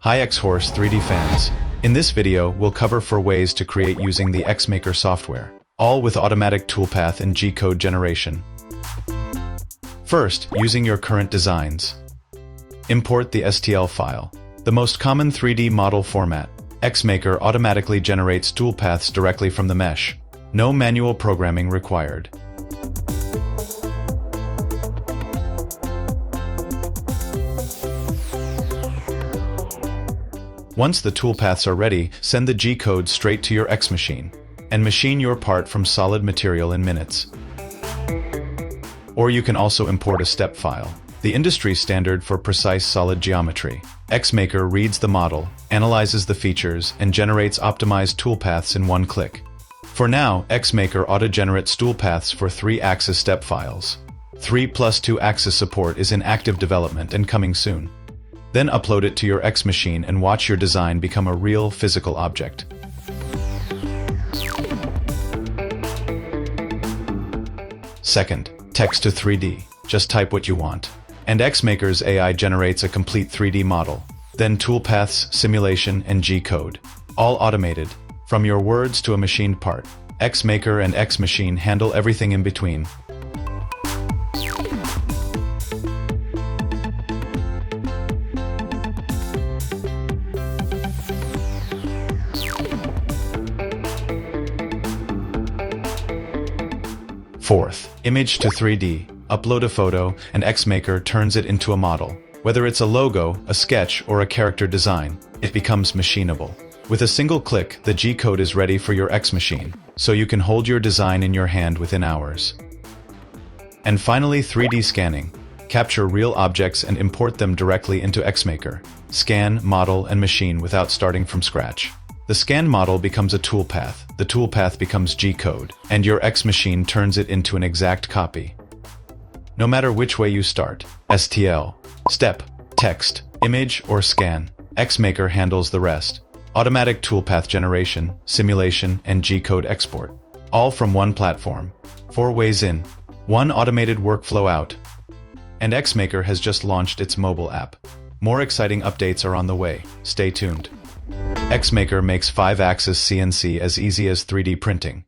Hi X-Horse 3D fans. In this video, we'll cover 4 ways to create using the XMaker software, all with automatic toolpath and G-code generation. First, using your current designs. Import the STL file. The most common 3D model format. XMaker automatically generates toolpaths directly from the mesh. No manual programming required. Once the toolpaths are ready, send the G-code straight to your Xmachine, and machine your part from solid material in minutes. Or you can also import a step file, the industry standard for precise solid geometry. XMaker reads the model, analyzes the features, and generates optimized toolpaths in one click. For now, XMaker auto-generates toolpaths for 3-axis step files. 3+2-axis support is in active development and coming soon. Then upload it to your Xmachine and watch your design become a real physical object. Second, text to 3D. Just type what you want. And XMaker's AI generates a complete 3D model. Then toolpaths, simulation, and G-code. All automated. From your words to a machined part. XMaker and Xmachine handle everything in between. Fourth, image to 3D. Upload a photo, and XMaker turns it into a model. Whether it's a logo, a sketch, or a character design, it becomes machinable. With a single click, the G-code is ready for your Xmachine, so you can hold your design in your hand within hours. And finally, 3D scanning. Capture real objects and import them directly into XMaker. Scan, model, and machine without starting from scratch. The scanned model becomes a toolpath, the toolpath becomes G-code, and your Xmachine turns it into an exact copy. No matter which way you start, STL, step, text, image, or scan, XMaker handles the rest. Automatic toolpath generation, simulation, and G-code export. All from one platform. 4 ways in, 1 automated workflow out. And XMaker has just launched its mobile app. More exciting updates are on the way. Stay tuned. XMaker makes 5-axis CNC as easy as 3D printing.